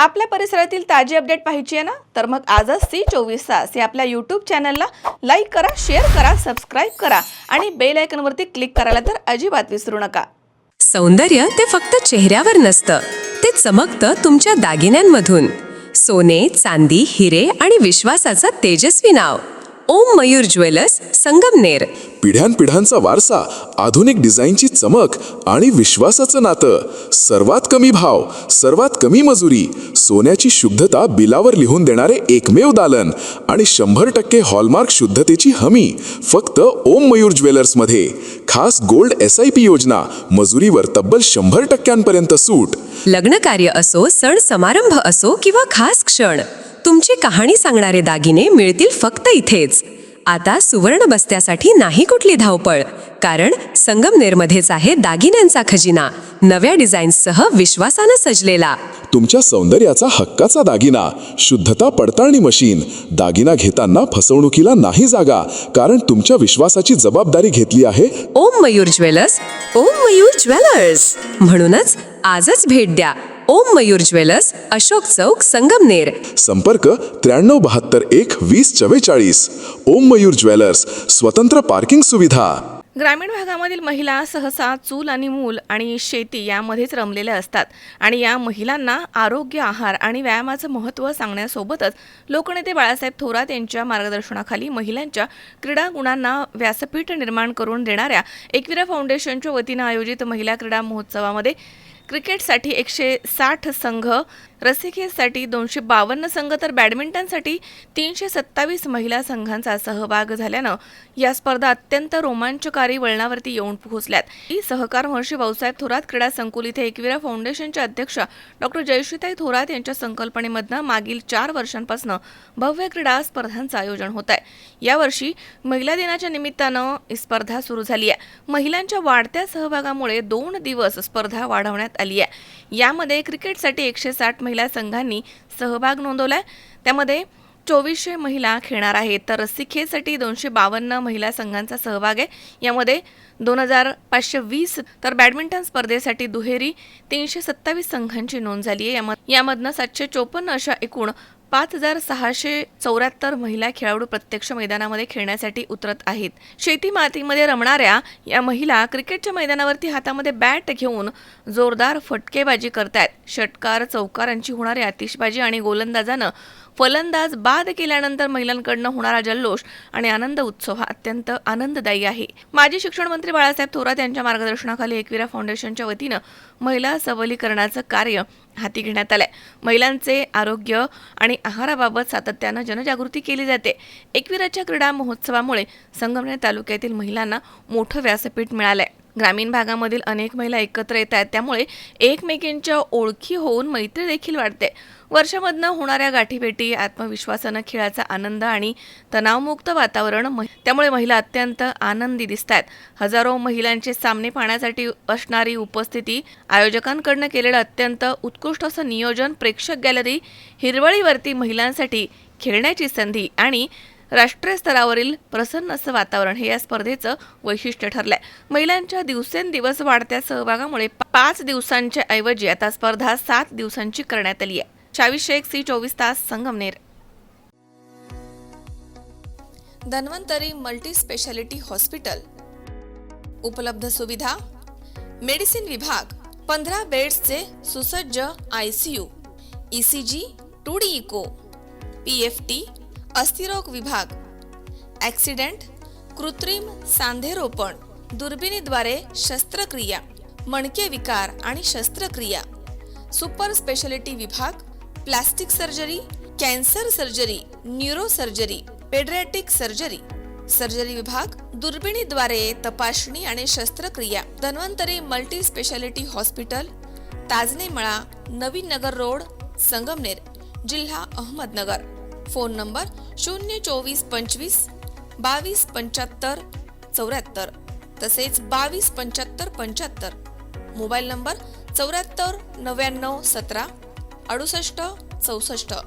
आपल्या परिसरातील ताजी अपडेट पाहिजे आहे ना, तर मग आजच C24 या आपल्या यूट्यूब चॅनलला लाईक करा, शेअर करा, सबस्क्राईब करा आणि बेल आयकॉनवरती क्लिक करायला तर अजिबात विसरू नका. सौंदर्य ते फक्त चेहऱ्यावर नसतं, ते चमकतं तुमच्या दागिन्यांमधून. सोने, चांदी, हिरे आणि विश्वासाचं तेजस्वी नाव ओम मयूर ज्वेलर्स, संगमनेर. पिढ्यानपिढ्यांचा वारसा, आधुनिक डिझाईनची चमक आणि विश्वासाचं नातं. सर्वात कमी भाव, सर्वात कमी मजुरी, सोन्याची शुद्धता बिलावर लिहून देणारे एकमेव दालन आणि 100% हॉलमार्क शुद्धतेची हमी फक्त ओम मयूर ज्वेलर्समध्ये. खास गोल्ड SIP योजना, मजुरीवर तब्बल 100% सूट. लग्न कार्य असो, सण समारंभ असो किंवा खास क्षण, तुमची कहाणी सांगणारे दागिने मिळतील फक्त इथेच. आता सुवर्ण बस्त्यासाठी नाही कुठली धावपळ, कारण संगमनेरमध्येच आहे दागिन्यांचा खजिना, नव्या डिझाईन्ससह विश्वासानं सजलेला. तुमच्या सौंदर्याचा हक्काचा दागिना, शुद्धता पडताळणी मशीन. दागिना घेताना फसवणुकीला नाही जागा, कारण तुमच्या विश्वासाची जबाबदारी घेतली आहे ओम मयूर ज्वेलर्स. ओम मयूर ज्वेलर्स म्हणूनच आजच भेट द्या. ओम मयूर ज्वेलर्स, अशोक चौक, संगमनेर. संपर्क 9372 ओम मयूर ज्वेलर्स, स्वतंत्र पार्किंग सुविधा. ग्रामीण भागामधील महिला सहसा चूल आणि मूल आणि शेती यामध्येच रमलेल्या असतात आणि या महिलांना आरोग्य, आहार आणि व्यायामाचं महत्त्व सांगण्यासोबतच लोकनेते बाळासाहेब थोरात यांच्या मार्गदर्शनाखाली महिलांच्या क्रीडा गुणांना व्यासपीठ निर्माण करून देणाऱ्या एकविरा फाउंडेशनच्या वतीनं आयोजित महिला क्रीडा महोत्सवामध्ये क्रिकेटसाठी 160 संघ, रस्सीखेचसाठी 252 संघ तर बॅडमिंटनसाठी 327 महिला संघांचा सहभाग झाल्यानं या स्पर्धा अत्यंत रोमांचकारी वळणावरती येऊन पोहोचल्यात. ही सहकार महर्षी भाऊसाहेब थोरात क्रीडा संकुल इथे एकविरा फाउंडेशनच्या अध्यक्ष डॉक्टर जयश्रीताई थोरात यांच्या संकल्पनेमधनं मागील 4 वर्षांपासून भव्य क्रीडा स्पर्धांचं आयोजन होत आहे. यावर्षी महिला दिनाच्या निमित्तानं ही स्पर्धा सुरू झाली आहे. महिलांच्या वाढत्या सहभागामुळे 2 दिवस स्पर्धा वाढवण्यात आली आहे. यामध्ये क्रिकेटसाठी 160 महिला संघांनी सहभाग नोंदवलाय. त्यामध्ये 2400 महिला खेळणार आहेत, तर रस्सीखेचसाठी 252 महिला संघांचा सहभाग आहे. यामध्ये 2520 तर बॅडमिंटन स्पर्धेसाठी दुहेरी 327 संघांची नोंद झाली आहे. यामधनं 754 अशा एकूण 5674 महिला खेळाडू प्रत्यक्ष मैदानामध्ये खेळण्यासाठी उतरत आहेत. शेती मातीमध्ये रमणाऱ्या या महिला क्रिकेटच्या मैदानावरती हातामध्ये बॅट घेऊन जोरदार फटकेबाजी करतायत. षटकार, चौकारांची होणारी आतिषबाजी आणि गोलंदाजानं फलंदाज बाद केल्यानंतर महिलांकडनं होणारा जल्लोष आणि आनंद उत्सव हा अत्यंत आनंददायी आहे. माजी शिक्षण मंत्री बाळासाहेब थोरात यांच्या मार्गदर्शनाखाली एकविरा फाउंडेशनच्या वतीनं महिला सबलीकरणाचं कार्य हाती घेण्यात आलंय. महिलांचे आरोग्य आणि आहाराबाबत सातत्यानं जनजागृती केली जाते. एकविराच्या क्रीडा महोत्सवामुळे संगमनेर तालुक्यातील महिलांना मोठं व्यासपीठ मिळालंय. ग्रामीण भागामधील अनेक महिला एकत्र येत आहेत, त्यामुळे एकमेकींच्या ओळखी होऊन मैत्री देखील वाढते. वर्षामधनं होणाऱ्या गाठीभेटी, आत्मविश्वासानं खेळाचा आनंद आणि तणावमुक्त वातावरण, त्यामुळे महिला अत्यंत आनंदी दिसत आहेत. हजारो महिलांचे सामने पाहण्यासाठी असणारी उपस्थिती, आयोजकांकडनं केलेलं अत्यंत उत्कृष्ट असं नियोजन, प्रेक्षक गॅलरी, हिरवळीवरती महिलांसाठी खेळण्याची संधी आणि राष्ट्रीय स्तरावरील प्रसन्न असं वातावरण हे या स्पर्धेचं वैशिष्ट्य ठरलंय. महिलांच्या दिवसेंदिवस वाढत्या सहभागामुळे 5 दिवसांच्या ऐवजी आता स्पर्धा 7 दिवसांची करण्यात आली आहे. 24 C24 Sangamner. Dhanvantari multi speciality hospital. उपलब्ध सुविधा: मेडिसिन विभाग, 15 बेड्सचे सुसज्ज ICU, ECG, 2D echo, PFT, अस्थिरोग विभाग, ॲक्सिडेंट, कृत्रिम सांधेरोपण, दुर्बिणीद्वारे शस्त्रक्रिया, मणके विकार आणि शस्त्रक्रिया, सुपर स्पेशालिटी विभाग, plastic surgery, cancer surgery, neuro surgery, paediatric surgery, surgery विभाग, दुर्बिणीद्वारे तपासणी आणि शस्त्रक्रिया. Dhanvantari multi speciality hospital, Tajne मळा, नवीन नगर रोड, संगमनेर, जिल्हा अहमदनगर. फोन नंबर 02425 2275 74 तसेच 2275 75. Mobile number 74 99 17 68 64.